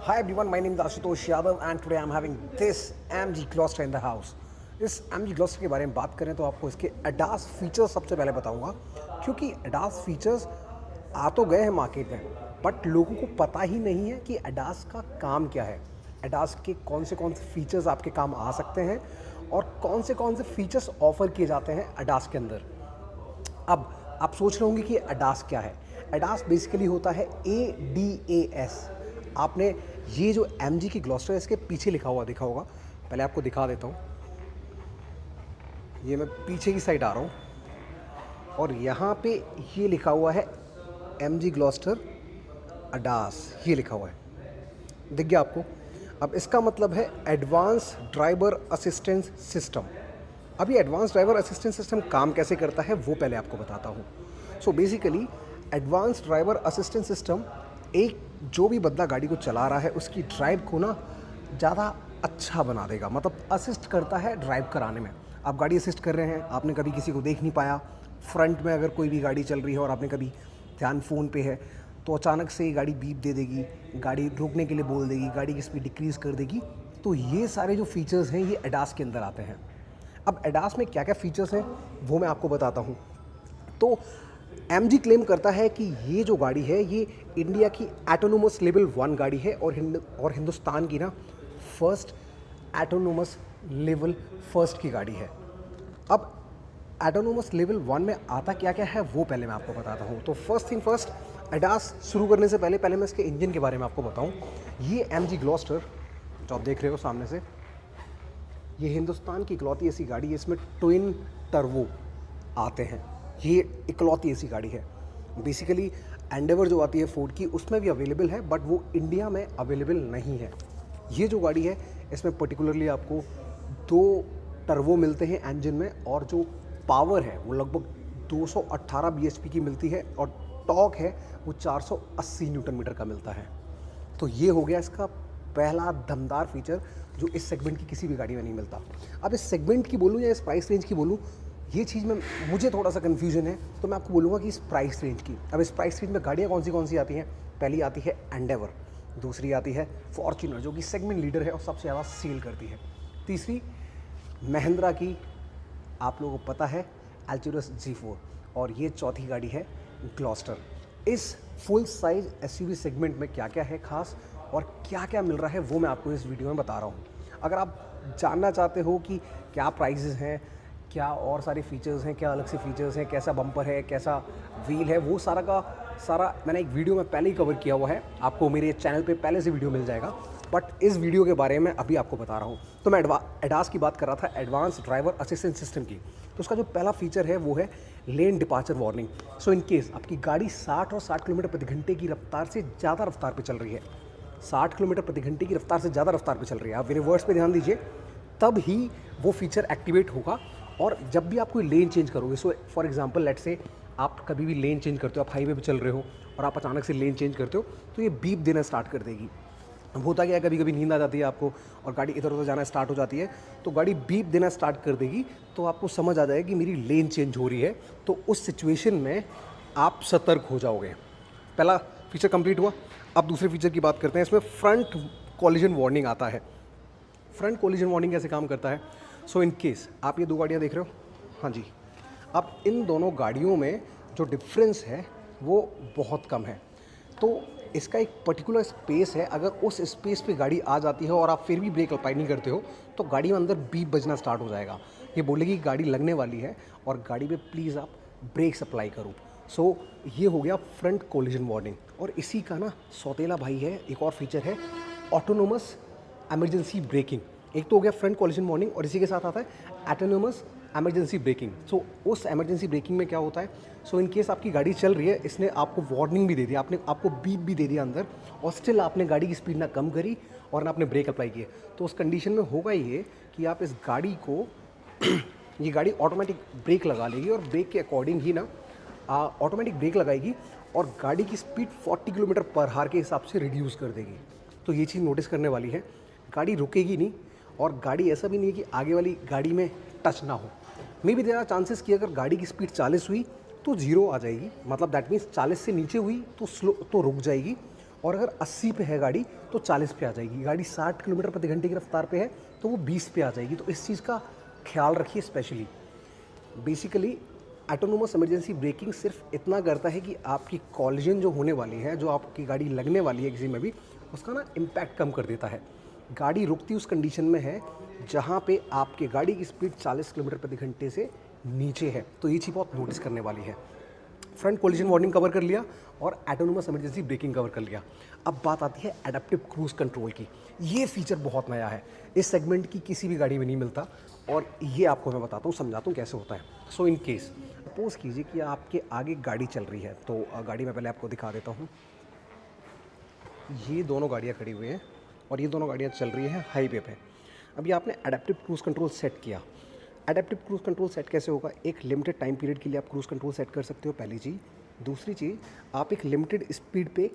Hi everyone, my name is Ashutosh Yadav and today I'm having this MG Gloster in the house. इस MG Gloster के बारे में बात करें तो आपको इसके ADAS फीचर्स सबसे पहले बताऊंगा, क्योंकि ADAS फीचर्स आ तो गए हैं मार्केट में बट लोगों को पता ही नहीं है कि ADAS का काम क्या है, ADAS के कौन से फीचर्स आपके काम आ सकते हैं और कौन से फीचर्स ऑफर किए जाते हैं ADAS के अंदर। अब आप सोच रहे होंगे कि ADAS क्या है। ADAS बेसिकली होता है ADAS। आपने ये जो MG की ग्लॉस्टर है इसके पीछे लिखा हुआ देखा होगा, पहले आपको दिखा देता हूँ। ये मैं पीछे की साइड आ रहा हूँ और यहाँ पे ये लिखा हुआ है MG ग्लॉस्टर ADAS, ये लिखा हुआ है, दिख गया आपको। अब इसका मतलब है एडवांस ड्राइवर असिस्टेंस सिस्टम। अब ये एडवांस ड्राइवर असिस्टेंस सिस्टम काम कैसे करता है वो पहले आपको बताता हूँ। So basically advance driver assistance system एक जो भी बंदा गाड़ी को चला रहा है उसकी ड्राइव को ना ज़्यादा अच्छा बना देगा, मतलब असिस्ट करता है ड्राइव कराने में। आप गाड़ी असिस्ट कर रहे हैं, आपने कभी किसी को देख नहीं पाया, फ्रंट में अगर कोई भी गाड़ी चल रही है और आपने कभी ध्यान फ़ोन पे है तो अचानक से गाड़ी बीप दे देगी, गाड़ी रोकने के लिए बोल देगी, गाड़ी की स्पीड डिक्रीज़ कर देगी। तो ये सारे जो फीचर्स हैं ये ADAS के अंदर आते हैं। अब ADAS में क्या क्या फ़ीचर्स हैं वो मैं आपको बताता हूँ। तो MG क्लेम करता है कि ये जो गाड़ी है ये इंडिया की ऑटोनोमस लेवल 1 गाड़ी है और हिंदुस्तान की ना फर्स्ट ऑटोनोमस लेवल फर्स्ट की गाड़ी है। अब ऑटोनोमस लेवल 1 में आता क्या क्या है वो पहले मैं आपको बताता हूँ। तो फर्स्ट थिंग फर्स्ट, ADAS शुरू करने से पहले मैं इसके इंजन के बारे में आपको बताऊँ। ये MG ग्लॉस्टर जो आप देख रहे हो सामने से, ये हिंदुस्तान की इकलौती ऐसी गाड़ी है, इसमें ट्विन टर्बो आते हैं। ये इकलौती ऐसी गाड़ी है। बेसिकली एंडेवर जो आती है फोर्ड की उसमें भी अवेलेबल है बट वो इंडिया में अवेलेबल नहीं है। ये जो गाड़ी है इसमें पर्टिकुलरली आपको 2 टर्बो मिलते हैं इंजन में और जो पावर है वो लगभग 218 bhp की मिलती है और टॉर्क है वो 480 न्यूटन मीटर का मिलता है। तो ये हो गया इसका पहला दमदार फीचर जो इस सेगमेंट की किसी भी गाड़ी में नहीं मिलता। अब इस सेगमेंट की बोलूँ या इस प्राइस रेंज की बोलूँ, ये चीज़ में मुझे थोड़ा सा कन्फ्यूजन है, तो मैं आपको बोलूँगा कि इस प्राइस रेंज की। अब इस प्राइस रेंज में गाड़ियाँ कौन सी आती हैं? पहली आती है एंडेवर, दूसरी आती है फॉर्च्यूनर जो कि सेगमेंट लीडर है और सबसे ज़्यादा सेल करती है, तीसरी महिंद्रा की आप लोगों को पता है अल्टुरस G4 और ये चौथी गाड़ी है ग्लॉस्टर। इस फुल साइज SUV सेगमेंट में क्या क्या है खास और क्या क्या मिल रहा है वो मैं आपको इस वीडियो में बता रहा हूँ। अगर आप जानना चाहते हो कि क्या प्राइजेज़ हैं, क्या और सारे फीचर्स हैं, क्या अलग से फीचर्स हैं, कैसा बम्पर है, कैसा व्हील है, वो सारा का सारा मैंने एक वीडियो में पहले ही कवर किया हुआ है, आपको मेरे चैनल पे पहले से वीडियो मिल जाएगा। बट इस वीडियो के बारे में अभी आपको बता रहा हूँ। तो मैं ADAS की बात कर रहा था, एडवांस ड्राइवर असिस्टेंस सिस्टम की। तो उसका जो पहला फीचर है वो है lane departure warning. So in case आपकी गाड़ी 60 और 60 किलोमीटर प्रति घंटे की रफ्तार से ज़्यादा रफ्तार पर चल रही है, 60 किलोमीटर प्रति घंटे की रफ्तार से ज़्यादा रफ्तार पर चल रही है, आप मेरे वर्ड्स पे ध्यान दीजिए, तब ही वो फीचर एक्टिवेट होगा। और जब भी आप कोई लेन चेंज करोगे, so for example let's say आप कभी भी लेन चेंज करते हो, आप हाईवे पे चल रहे हो और आप अचानक से लेन चेंज करते हो तो ये बीप देना स्टार्ट कर देगी। अब होता क्या है, कभी कभी नींद आ जाती है आपको और गाड़ी इधर उधर जाना स्टार्ट हो जाती है तो गाड़ी बीप देना स्टार्ट कर देगी, तो आपको समझ आ जाएगा कि मेरी लेन चेंज हो रही है। तो उस सिचुएशन में आप सतर्क हो जाओगे। पहला फीचर कंप्लीट हुआ। अब दूसरे फीचर की बात करते हैं। इसमें फ्रंट कॉलिजन वार्निंग आता है। फ्रंट कॉलिजन वार्निंग कैसे काम करता है? सो इन केस आप ये 2 गाड़ियाँ देख रहे हो, हाँ जी, अब इन दोनों गाड़ियों में जो डिफरेंस है वो बहुत कम है। तो इसका एक पर्टिकुलर स्पेस है, अगर उस स्पेस पे गाड़ी आ जाती है और आप फिर भी ब्रेक अप्लाई नहीं करते हो तो गाड़ी में अंदर बीप बजना स्टार्ट हो जाएगा। ये बोलेगी गाड़ी लगने वाली है और गाड़ी पे प्लीज़ आप ब्रेक्स अप्लाई करो। सो ये हो गया फ्रंट कॉलिजन वार्निंग। और इसी का ना सौतेला भाई है, एक और फीचर है ऑटोनोमस एमरजेंसी ब्रेकिंग। एक तो हो गया फ्रंट कॉलिजन वार्निंग और इसी के साथ आता है ऑटोनोमस एमरजेंसी ब्रेकिंग। सो उस एमरजेंसी ब्रेकिंग में क्या होता है, सो इन केस आपकी गाड़ी चल रही है, इसने आपको वार्निंग भी दे दी, आपको बीप भी दे दिया अंदर और स्टिल आपने गाड़ी की स्पीड ना कम करी और ना आपने ब्रेक अप्लाई किए, तो उस कंडीशन में होगा ये कि आप इस गाड़ी को ये गाड़ी ऑटोमेटिक ब्रेक लगा लेगी और ब्रेक के अकॉर्डिंग ही ना ऑटोमेटिक ब्रेक लगाएगी और गाड़ी की स्पीड 40 किलोमीटर पर हार के हिसाब से रिड्यूस कर देगी। तो ये चीज़ नोटिस करने वाली है, गाड़ी रुकेगी नहीं और गाड़ी ऐसा भी नहीं है कि आगे वाली गाड़ी में टच ना हो। Maybe there are chances कि अगर गाड़ी की स्पीड 40 हुई तो 0 आ जाएगी, मतलब दैट मीन्स 40 से नीचे हुई तो स्लो तो रुक जाएगी और अगर 80 पे है गाड़ी तो 40 पे आ जाएगी। गाड़ी 60 किलोमीटर प्रति घंटे की रफ्तार पे है तो वो 20 पे आ जाएगी। तो इस चीज़ का ख्याल रखिए specially. Basically autonomous emergency breaking सिर्फ इतना करता है कि आपकी कॉलिजन जो होने वाली है, जो आपकी गाड़ी लगने वाली है किसी में भी, उसका ना इम्पैक्ट कम कर देता है। गाड़ी रुकती उस कंडीशन में है जहाँ पे आपके गाड़ी की स्पीड 40 किलोमीटर प्रति घंटे से नीचे है। तो ये चीज़ बहुत नोटिस करने वाली है। फ्रंट कोलिजन वार्निंग कवर कर लिया और ऑटोनोमस इमरजेंसी ब्रेकिंग कवर कर लिया। अब बात आती है एडेप्टिव क्रूज कंट्रोल की। ये फीचर बहुत नया है, इस सेगमेंट की किसी भी गाड़ी में नहीं मिलता और ये आपको मैं बताता हूँ, समझाता हूँ कैसे होता है। सो इन केस सपोज कीजिए कि आपके आगे गाड़ी चल रही है, तो गाड़ी में पहले आपको दिखा देता हूँ। ये दोनों गाड़ियाँ खड़ी हुई हैं और ये दोनों गाड़ियाँ चल रही हैं हाईवे पे। अभी आपने एडेप्टिव क्रूज़ कंट्रोल सेट किया। एडेप्टिव क्रूज़ कंट्रोल सेट कैसे होगा? एक लिमिटेड टाइम पीरियड के लिए आप क्रूज़ कंट्रोल सेट कर सकते हो, पहली चीज़। दूसरी चीज़, आप एक लिमिटेड स्पीड पे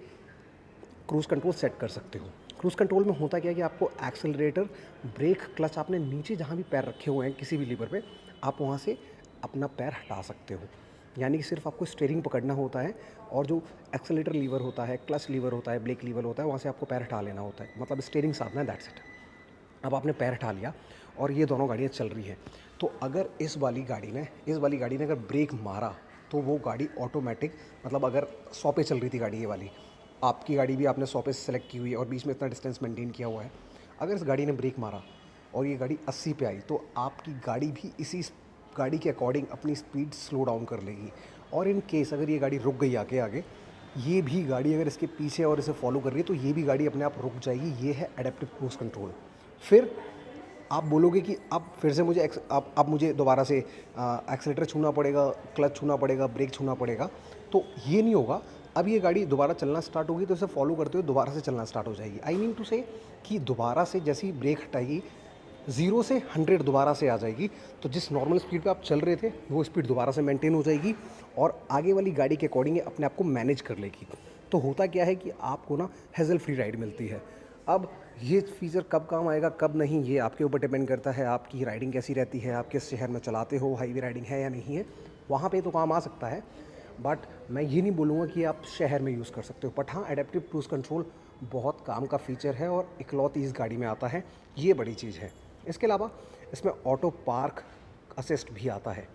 क्रूज़ कंट्रोल सेट कर सकते हो। क्रूज़ कंट्रोल में होता क्या है कि आपको एक्सेलरेटर, ब्रेक, क्लच, आपने नीचे जहाँ भी पैर रखे हुए हैं किसी भी लीवर पे, आप वहाँ से अपना पैर हटा सकते हो। यानी कि सिर्फ आपको स्टीयरिंग पकड़ना होता है और जो एक्सेलरेटर लीवर होता है, क्लच लीवर होता है, ब्रेक लीवर होता है, वहाँ से आपको पैर हटा लेना होता है। मतलब स्टीयरिंग साधना है, दैट्स इट। अब आपने पैर हटा लिया और ये दोनों गाड़ियाँ चल रही हैं। तो अगर इस वाली गाड़ी ने अगर ब्रेक मारा तो वो गाड़ी ऑटोमेटिक, मतलब अगर 100 पे चल रही थी गाड़ी, ये वाली आपकी गाड़ी भी आपने 100 पे सेलेक्ट की हुई है और बीच में इतना डिस्टेंस मेंटेन किया हुआ है। अगर इस गाड़ी ने ब्रेक मारा और ये गाड़ी 80 पे आई तो आपकी गाड़ी भी इसी गाड़ी के अकॉर्डिंग अपनी स्पीड स्लो डाउन कर लेगी। और इन केस अगर ये गाड़ी रुक गई आगे आगे, ये भी गाड़ी अगर इसके पीछे और इसे फॉलो कर रही है तो ये भी गाड़ी अपने आप रुक जाएगी। ये है एडेप्टिव क्रूज़ कंट्रोल। फिर आप बोलोगे कि अब फिर से मुझे अब मुझे दोबारा से एक्सेलेटर छूना पड़ेगा, क्लच छूना पड़ेगा, ब्रेक छूना पड़ेगा। तो ये नहीं होगा। अब ये गाड़ी दोबारा चलना स्टार्ट होगी तो इसे फॉलो करते हुए दोबारा से चलना स्टार्ट हो जाएगी। आई मीन टू से कि दोबारा से जैसी ब्रेक हटाएगी, 0 से 100 दोबारा से आ जाएगी। तो जिस नॉर्मल स्पीड पे आप चल रहे थे वो स्पीड दोबारा से मेंटेन हो जाएगी और आगे वाली गाड़ी के अकॉर्डिंग अपने आप को मैनेज कर लेगी। तो होता क्या है कि आपको ना हेज़ल फ्री राइड मिलती है। अब ये फीचर कब काम आएगा कब नहीं, ये आपके ऊपर डिपेंड करता है। आपकी राइडिंग कैसी रहती है, आप किस शहर में चलाते हो, हाईवे राइडिंग है या नहीं है, वहाँ पे तो काम आ सकता है। बट मैं ये नहीं बोलूँगा कि आप शहर में यूज़ कर सकते हो। बट हाँ, एडेप्टिव क्रूज़ कंट्रोल बहुत काम का फीचर है और इकलौती इस गाड़ी में आता है, ये बड़ी चीज़ है। इसके अलावा इसमें ऑटो पार्क असिस्ट भी आता है।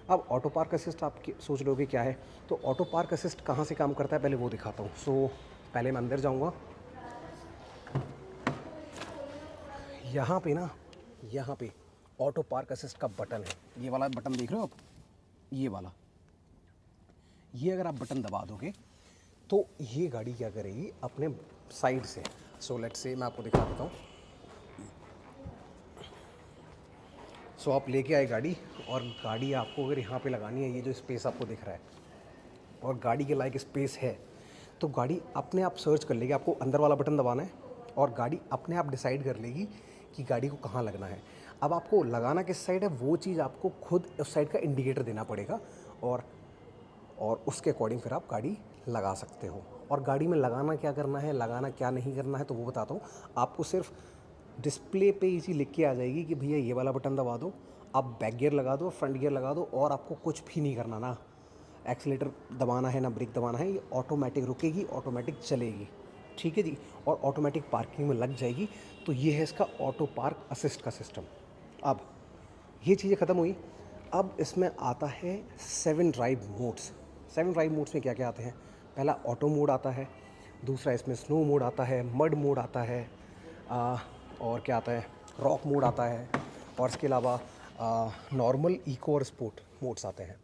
अब ऑटो पार्क असिस्ट आप सोच लोगे क्या है, तो ऑटो पार्क असिस्ट कहाँ से काम करता है पहले वो दिखाता हूँ। सो पहले मैं अंदर जाऊँगा। यहाँ पे ऑटो पार्क असिस्ट का बटन है। ये वाला बटन देख रहे हो आप, ये वाला, ये अगर आप बटन दबा दोगे तो ये गाड़ी क्या करेगी अपने साइड से। सो लेट्स से मैं आपको दिखा देता हूँ। सो आप लेके आए गाड़ी और गाड़ी आपको अगर यहाँ पे लगानी है, ये जो स्पेस आपको दिख रहा है और गाड़ी के लायक स्पेस है, तो गाड़ी अपने आप सर्च कर लेगी। आपको अंदर वाला बटन दबाना है और गाड़ी अपने आप डिसाइड कर लेगी कि गाड़ी को कहाँ लगना है। अब आपको लगाना किस साइड है वो चीज़ आपको खुद उस साइड का इंडिकेटर देना पड़ेगा और उसके अकॉर्डिंग फिर आप गाड़ी लगा सकते हो। और गाड़ी में लगाना क्या करना है, लगाना क्या नहीं करना है, तो वो बताता हूँ आपको। सिर्फ डिस्प्ले पे इसी लिख के आ जाएगी कि भैया ये वाला बटन दबा दो, आप बैक गियर लगा दो, फ्रंट गियर लगा दो, और आपको कुछ भी नहीं करना, ना एक्सीलेटर दबाना है ना ब्रेक दबाना है। ये ऑटोमेटिक रुकेगी, ऑटोमेटिक चलेगी, ठीक है जी। और ऑटोमेटिक पार्किंग में लग जाएगी। तो ये है इसका ऑटो पार्क असिस्ट का सिस्टम। अब ये चीज़ें ख़त्म हुई। अब इसमें आता है 7 ड्राइव मोड्स। 7 ड्राइव मोड्स में क्या क्या आते हैं? पहला ऑटो मोड आता है, दूसरा इसमें स्नो मोड आता है, मड मोड आता है, और क्या आता है, रॉक मोड आता है, और इसके अलावा नॉर्मल, इको और स्पोर्ट मोड्स आते हैं।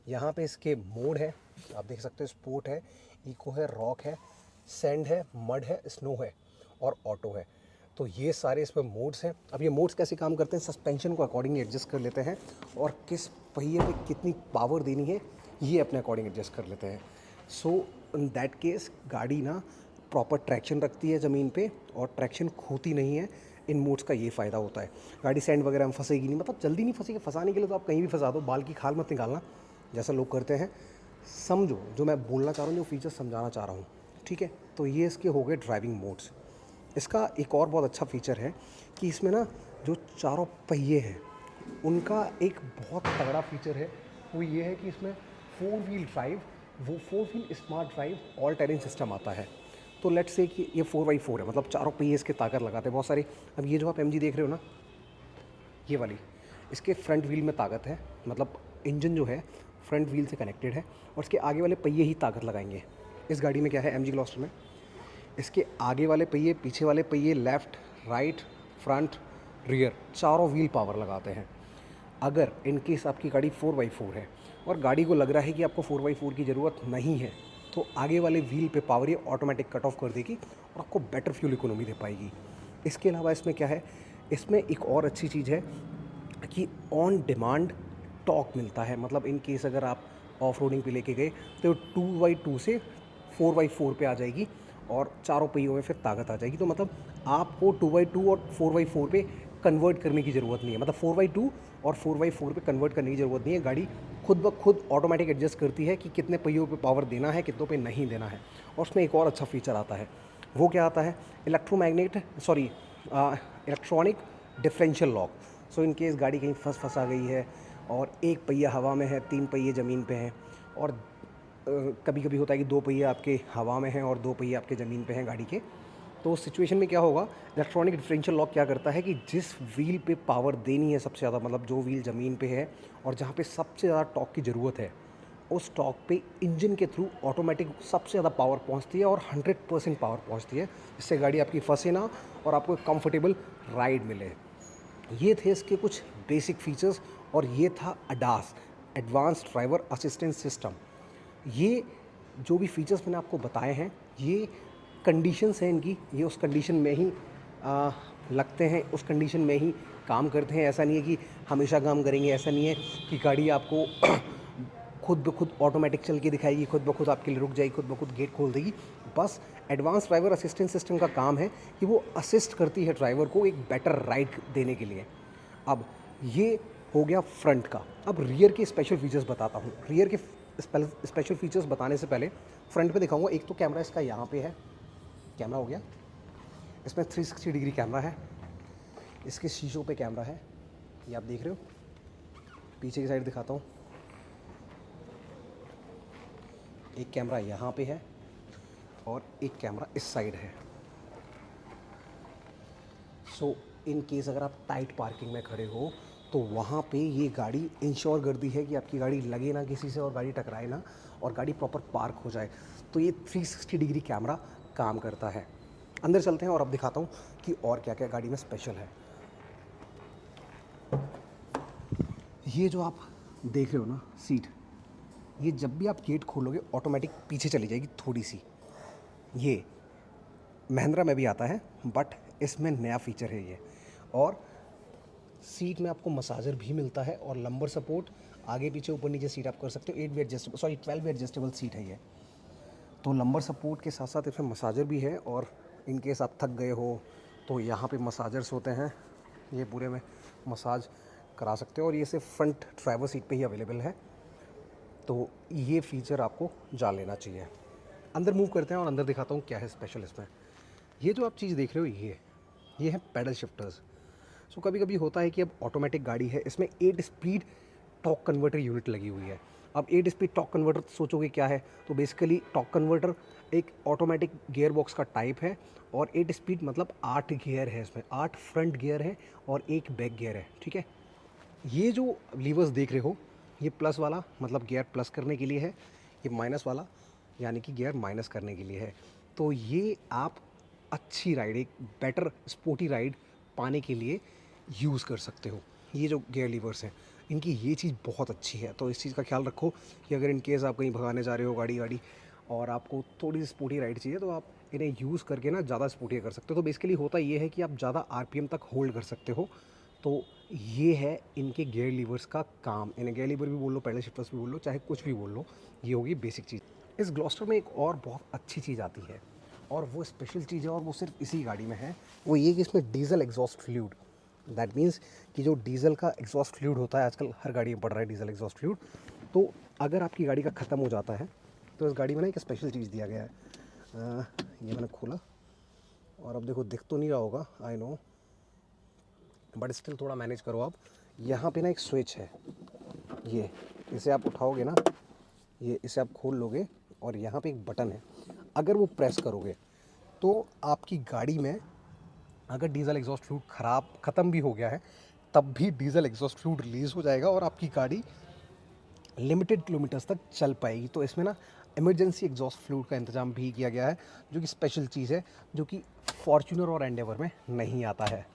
यहाँ पे इसके मोड है, आप देख सकते हो, स्पोर्ट है, इको है, रॉक है, सैंड है, मड है, स्नो है और ऑटो है। तो ये सारे इसमें मोड्स हैं। अब ये मोड्स कैसे काम करते हैं? सस्पेंशन को अकॉर्डिंग एडजस्ट कर लेते हैं और किस पहिए पे कितनी पावर देनी है ये अपने अकॉर्डिंग एडजस्ट कर लेते हैं। सो इन दैट केस गाड़ी ना प्रॉपर ट्रैक्शन रखती है ज़मीन पे और ट्रैक्शन खोती नहीं है। इन मोड्स का ये फ़ायदा होता है। गाड़ी सैंड वगैरह में फंसेगी नहीं, मतलब जल्दी नहीं फंसेगी। फंसाने के लिए तो आप कहीं भी फंसा दो, बाल की खाल मत निकालना जैसा लोग करते हैं। समझो जो मैं बोलना चाह रहा हूँ, जो फीचर समझाना चाह रहा हूँ, ठीक है। तो ये इसके हो गए ड्राइविंग मोड्स। इसका एक और बहुत अच्छा फीचर है कि इसमें ना जो चारों पहिए हैं उनका एक बहुत तगड़ा फीचर है। वो ये है कि इसमें 4 व्हील ड्राइव, वो 4 wheel smart drive all terrain system आता है। तो लेट्स से कि ये 4x4 है, मतलब चारों पहिए इसके ताकत लगाते हैं बहुत सारी। अब ये जो आप MG देख रहे हो ना, ये वाली, इसके फ्रंट व्हील में ताकत है, मतलब इंजन जो है फ्रंट व्हील से कनेक्टेड है, और इसके आगे वाले पहिए ही ताकत लगाएंगे। इस गाड़ी में क्या है MG ग्लॉस्टर में, इसके आगे वाले पहिए, पीछे वाले पहिए, लेफ़्ट, राइट, फ्रंट, रियर, चारों व्हील पावर लगाते हैं। अगर इन केस आपकी गाड़ी 4x4 है और गाड़ी को लग रहा है कि आपको 4x4 की ज़रूरत नहीं है, तो आगे वाले व्हील पे पावर ये ऑटोमेटिक कट ऑफ कर देगी और आपको बेटर फ्यूल इकोनॉमी दे पाएगी। इसके अलावा इसमें क्या है, इसमें एक और अच्छी चीज़ है कि ऑन डिमांड टॉर्क मिलता है। मतलब इन केस अगर आप ऑफ रोडिंग पे लेके गए तो 2x2 से 4x4 पे आ जाएगी और चारों पहियों में फिर ताकत आ जाएगी। तो मतलब आपको 2x2 और 4x4 पे कन्वर्ट करने की ज़रूरत नहीं है, मतलब 4x2 और 4x4 पे कन्वर्ट करने की ज़रूरत नहीं है। गाड़ी खुद ब खुद ऑटोमेटिक एडजस्ट करती है कि कितने पहियों पे पावर देना है, कितनों पे नहीं देना है। और उसमें एक और अच्छा फीचर आता है, वो क्या आता है, electronic differential lock. So in case गाड़ी कहीं फंसा गई है और एक पहिया हवा में है, 3 पहिए ज़मीन पे हैं, और कभी कभी होता है कि 2 पहिए आपके हवा में हैं और 2 पहिए आपके ज़मीन पे हैं गाड़ी के, तो उस सिचुएशन में क्या होगा, इलेक्ट्रॉनिक डिफरेंशियल लॉक क्या करता है कि जिस व्हील पे पावर देनी है सबसे ज़्यादा, मतलब जो व्हील ज़मीन पे है और जहाँ पे सबसे ज़्यादा टॉर्क की ज़रूरत है, उस टॉर्क पे इंजन के थ्रू ऑटोमेटिक सबसे ज़्यादा पावर पहुँचती है और 100% पावर पहुँचती है, जिससे गाड़ी आपकी फंसे ना और आपको एक कंफर्टेबल राइड मिले। ये थे इसके कुछ बेसिक फीचर्स, और ये था ADAS, advance driver assistance system. ये जो भी फीचर्स मैंने आपको बताए हैं, ये कंडीशंस हैं इनकी, ये उस कंडीशन में ही लगते हैं, उस कंडीशन में ही काम करते हैं। ऐसा नहीं है कि हमेशा काम करेंगे, ऐसा नहीं है कि गाड़ी आपको खुद ब खुद ऑटोमेटिक चल के दिखाएगी, खुद ब खुद आपके लिए रुक जाएगी, खुद ब खुद गेट खोल देगी। बस एडवांस ड्राइवर असिस्टेंस सिस्टम का काम है कि वो असिस्ट करती है ड्राइवर को एक बेटर राइड देने के लिए। अब ये हो गया फ्रंट का। अब रियर के स्पेशल फीचर्स बताता हूँ। रियर के स्पेशल फीचर्स बताने से पहले फ्रंट पे दिखाऊंगा। एक तो कैमरा इसका यहाँ पे है, कैमरा हो गया, इसमें 360 डिग्री कैमरा है, इसके शीशों पे कैमरा है, ये आप देख रहे हो। पीछे की साइड दिखाता हूँ, एक कैमरा यहाँ पे है और एक कैमरा इस साइड है। सो इन केस अगर आप टाइट पार्किंग में खड़े हो तो वहाँ पे ये गाड़ी इंश्योर करती है कि आपकी गाड़ी लगे ना किसी से और गाड़ी टकराए ना, और गाड़ी प्रॉपर पार्क हो जाए। तो ये 360 डिग्री कैमरा काम करता है। अंदर चलते हैं और अब दिखाता हूँ कि और क्या क्या गाड़ी में स्पेशल है। ये जो आप देख रहे हो ना सीट, ये जब भी आप गेट खोलोगे ऑटोमेटिक पीछे चली जाएगी थोड़ी सी। ये महिंद्रा में भी आता है बट इसमें नया फीचर है ये। और सीट में आपको मसाजर भी मिलता है और लंबर सपोर्ट, आगे पीछे ऊपर नीचे सीट आप कर सकते हो। 12 वे एडजस्टेबल सीट है ये। तो लंबर सपोर्ट के साथ साथ इसमें मसाजर भी है, और इन केस आप थक गए हो तो यहाँ पे मसाजर्स होते हैं, ये पूरे में मसाज करा सकते हो। और ये सिर्फ फ्रंट ड्राइवर सीट पे ही अवेलेबल है, तो ये फीचर आपको जान लेना चाहिए। अंदर मूव करते हैं और अंदर दिखाता हूँ क्या है स्पेशल इसमें। ये जो आप चीज़ देख रहे हो, ये है पैडल शिफ्टर्स। सो कभी कभी होता है कि अब ऑटोमेटिक गाड़ी है, इसमें 8 स्पीड टॉर्क कन्वर्टर यूनिट लगी हुई है। अब 8 स्पीड टॉर्क कन्वर्टर सोचोगे क्या है, तो बेसिकली टॉर्क कन्वर्टर एक ऑटोमेटिक गियर बॉक्स का टाइप है, और 8 स्पीड मतलब 8 गियर है इसमें, 8 फ्रंट गियर है और 1 बैक गियर है, ठीक है। ये जो लीवर्स देख रहे हो, ये प्लस वाला मतलब गियर प्लस करने के लिए है, ये माइनस वाला यानी कि गियर माइनस करने के लिए है। तो ये आप अच्छी राइड, एक बेटर स्पोर्टी राइड पाने के लिए यूज़ कर सकते हो। ये जो गियर लीवर्स हैं, इनकी ये चीज़ बहुत अच्छी है। तो इस चीज़ का ख्याल रखो कि अगर इन केस आप कहीं भगाने जा रहे हो गाड़ी और आपको थोड़ी सी स्पोर्टी राइड चाहिए, तो आप इन्हें यूज़ करके ना ज़्यादा स्पोर्टी कर सकते हो। तो बेसिकली होता ये है कि आप ज़्यादा आरपीएम तक होल्ड कर सकते हो। तो ये है इनके गियर लीवर्स का काम। इन्हें गियर लीवर भी बोल लो, पैडल शिफ्टर्स भी बोल लो, चाहे कुछ भी बोल लो, ये होगी बेसिक चीज़। इस ग्लॉस्टर में एक और बहुत अच्छी चीज़ आती है, और वो स्पेशल चीज़ है, और वो सिर्फ इसी गाड़ी में है। वो ये कि इसमें diesel exhaust fluid, that means कि जो डीजल का एग्जॉस्ट फ्लूइड होता है, आजकल हर गाड़ी में पड़ रहा है डीजल एग्जॉस्ट फ्लूइड, तो अगर आपकी गाड़ी का ख़त्म हो जाता है तो इस गाड़ी में ना एक स्पेशल चीज़ दिया गया है। ये मैंने खोला और अब देखो, दिख तो नहीं रहा होगा, आई नो, बट स्टिल थोड़ा मैनेज करो आप। यहाँ पे ना एक स्विच है, ये इसे आप उठाओगे ना, ये इसे आप खोल लोगे और यहाँ पे एक बटन है। अगर वो प्रेस करोगे तो आपकी गाड़ी में अगर डीजल एग्जॉस्ट फ्लूइड ख़त्म भी हो गया है, तब भी डीजल एग्जॉस्ट फ्लूइड रिलीज़ हो जाएगा और आपकी गाड़ी लिमिटेड किलोमीटर्स तक चल पाएगी। तो इसमें ना इमरजेंसी एग्जॉस्ट फ्लूइड का इंतज़ाम भी किया गया है, जो कि स्पेशल चीज़ है, जो कि फॉर्च्यूनर और एंडेवर में नहीं आता है।